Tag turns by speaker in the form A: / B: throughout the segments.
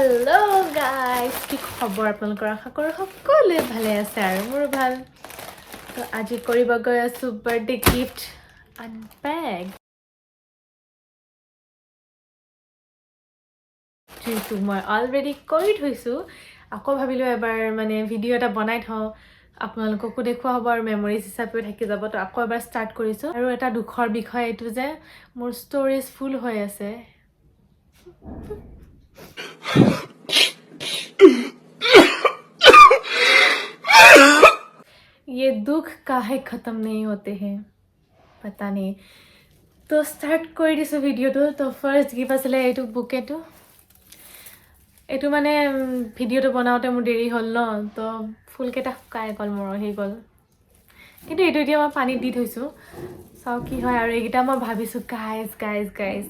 A: Hello guys কি খবৰ আপোনালোকৰ আশা কৰো সকলোৱে ভালে আছে আৰু মোৰ ভাল তো আজি কৰিব গৈ আছো বাৰ্থডে গিফট আনপেক যিটো মই অলৰেডি কৰি থৈছো আকৌ ভাবিলো এবাৰ মানে ভিডিও এটা বনাই থওঁ আপোনালোককো দেখুৱা হ'ব আৰু মেমৰিজ হিচাপে থাকি যাব তো আকৌ এবাৰ ষ্টাৰ্ট কৰিছো আৰু এটা দুখৰ বিষয় এইটো যে মোৰ ষ্টৰেজ ফুল হৈ আছে ये दुख काहे खत्म नहीं होते हैं पता नहीं तो स्टार्ट कर दिसो वीडियो तो फर्स्ट गिफ्ट आছিলে এইটো বুকেটো এইটো মানে ভিডিওটো বনাওতে মোৰ দেৰি হল ন তো ফুলকেটা শুকাই গল মোৰ হৈ গল কিন্তু এইটো এতিয়া মই পানী দি থৈছো চাও কি হয় আৰু এইকেটা মই ভাবিছো গাইস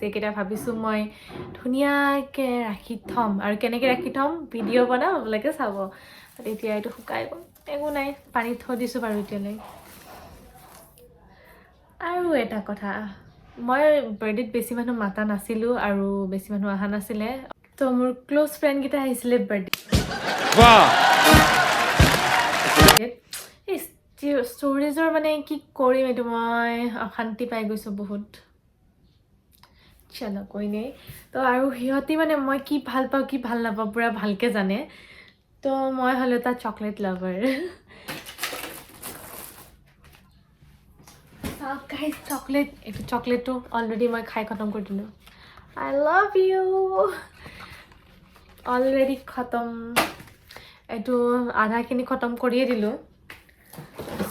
A: এইকেটা ভাবিছো মই ধুনিয়াকে ৰাখি থম আৰু কেনেকে ৰাখি থম ভিডিও বনাও লাগে চাব এতিয়া এইটো শুকাই গল একো নাই পানী থৈ দিছো বাৰু এতিয়ালৈ আৰু এটা কথা মই বাৰ্থডেত বেছি মানুহ মাতা নাছিলো আৰু বেছি মানুহ আহা নাছিলে তো মোৰ ক্লোজ ফ্ৰেন্ড গিটা আহিছিলে বাৰ্থডে বাহ এই ষ্টৰেজৰ মানে কি কৰিম এইটো মই অশান্তি পাই গৈছো বহুত চলো কই নাই তো আৰু হিহতি মানে মই কি ভাল পাও কি ভাল নাপাও পুৰা ভালকে জানে তো মই হলো তা chocolate lover guys chocolate etu chocolate to already moi khai khatam kori dilu I love you already khatam etu adha kini khatam koriye dilu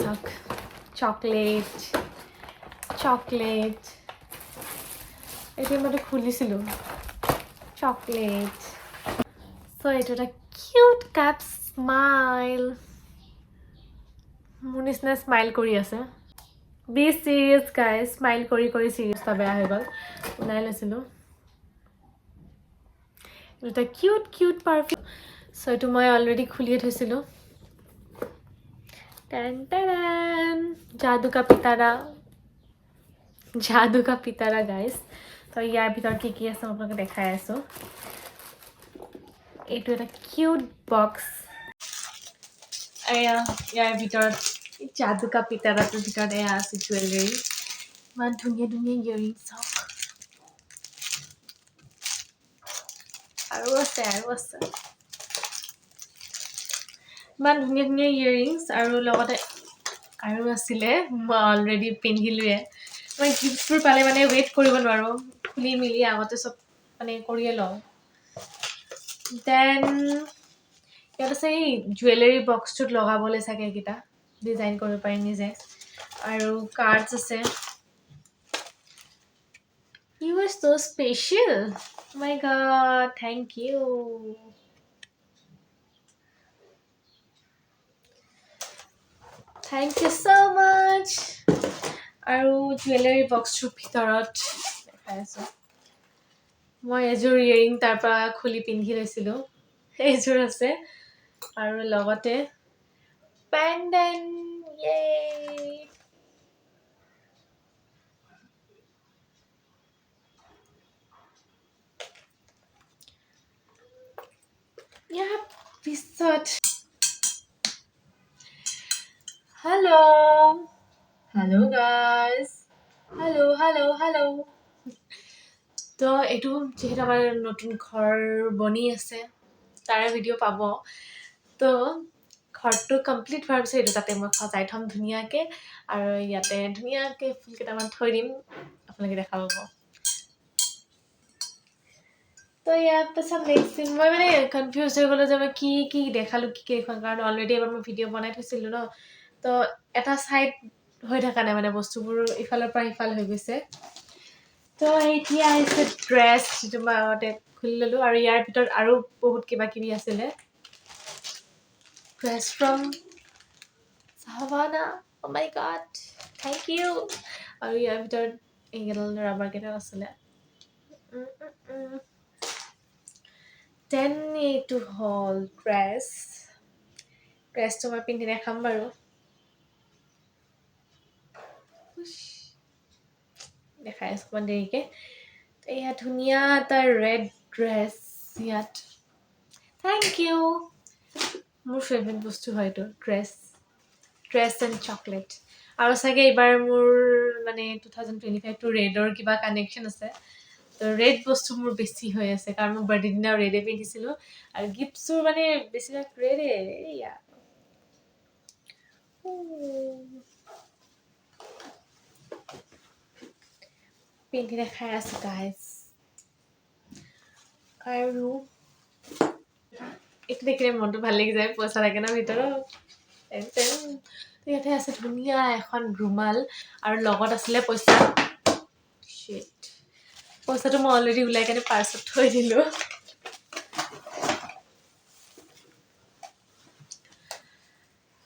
A: sak chocolate etu moi khulisilu chocolate so etu ta cute cat smile munisna smile kori ase Be serious guys smile kori serious ta beya hoy gol unai lasilo eta cute perfume so etu moi already khuliye thoisilo tan jadoo ka pitara guys to yar bhitor ki ase apnaloke dekhai aso etu eta cute box aya yar bhitor jadoo ka pitara to bhitor e ase jewelry man dhuniya earrings aru ase man dhuniya earrings aru logote aru asile ma already pinhilue মই গিফটবোৰ পালে মানে wait কৰিব নোৱাৰো খুলি মিলি আগতে সব মানে কৰিয়ে লও দেন এটা সেই জুৱেলাৰী বক্সটোত লগাবলৈ সাকে কিটা ডিজাইন কৰিব পাৰি নিজে আৰু কাৰ্ডছ আছে You are so special. Oh my god, thank you. Thank you so much. Aru jewelry box to bhitorot dekhai aso. Moi ejur earring tar pa khuli pindhi loisilu. Ejur ase. Aru logote pendant. Yay! Yeah, pisot. Hello guys. Hello. তো এটু যেহেতু আমার নতুন ঘর বনি আছে তারা video পাবো তো ঘরটো কমপ্লিট হোৱাৰ পিছত এটু তাতে মই সজাই থম ধুনিয়াকে আৰু ইয়াতে ধুনিয়াকে ফুল কেইটামান থৈ দিম আপোনালোকে দেখা পাব তো ইয়াৰ পিছত নেক্সট মই মানে কনফিউজ হৈ গলো যে মই কি দেখালো কি এখন কাৰণ অলৰেডি এবাৰ মই ভিডিও বনাই থৈছিলো ন তো এটা সাইড হৈ থকা নাই মানে বস্তুবোৰ ইফালৰ পৰা ইফাল হৈ গৈছে তো এতিয়া আছে ড্ৰেছ যেটো মই আগতে খুলি ললো আৰু ইয়াৰ ভিতৰত আৰু বহুত কিবা কিবি আছিলে dress from Savannah. Oh my god. Thank you. Aru yar bhitor egel rubber keta asile. Then to haul dress. Dress to ma pindi dekham baru. Dekhai asko derike. Eya dhuniya ta red dress yat. Thank you মোৰ favourite বস্তু হয় এইটো dress and chocolate আৰু চাগে এইবাৰ মোৰ মানে 2025টো ৰেডৰ কিবা কানেকশ্যন আছে তো ৰেড বস্তু মোৰ বেছি হৈ আছে কাৰণ মোৰ বাৰ্থডে দিনা ৰেডে পিন্ধিছিলোঁ আৰু গিফ্টছবোৰ মানে বেছিভাগ ৰেডে এয়া পিন্ধি দেখাই আছোঁ গাইজ আৰু এইটো দেখিলে মনটো ভাল লাগি যায় পইচা লাগে ন ভিতৰত ইয়াতে আছে ধুনীয়া এখন ৰুমাল আৰু লগত আছিলে পইচা পইচাটো মই অলৰেডি ওলাই কেনে পাৰ্চত থৈ দিলোঁ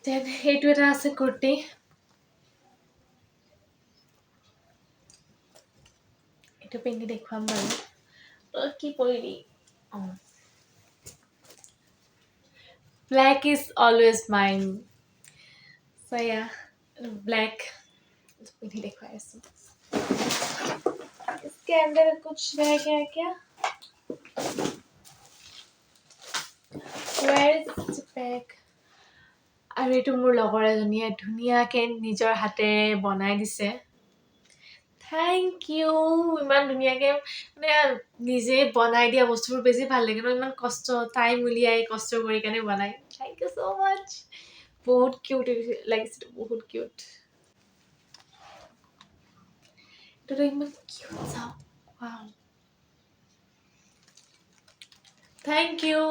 A: দেন সেইটো এটা আছে কুৰ্তি এইটো পিন্ধি দেখুৱাম বাৰু তই কি কৰিলি অঁ Black is always mine. So yeah, black. इन्हें दिखाया इसको. इसके अंदर कुछ रह गया क्या? Where is the bag? আৰু এইটো মোৰ লগৰ এজনীয়ে ধুনীয়াকৈ নিজৰ হাতেৰে বনাই দিছে থেংক ইউ ইমান ধুনীয়াকৈ মানে নিজে বনাই দিয়া বস্তুবোৰ বেছি ভাল লাগে ন ইমান কষ্ট টাইম উলিয়াই কষ্ট কৰি কেনে বনাই থেংক ইউ ছ' মাছ বহুত কিউট লাগিছে বহুত কিউট এইটোতো ইমান কিউট চাওঁ ৱাও থেংক ইউ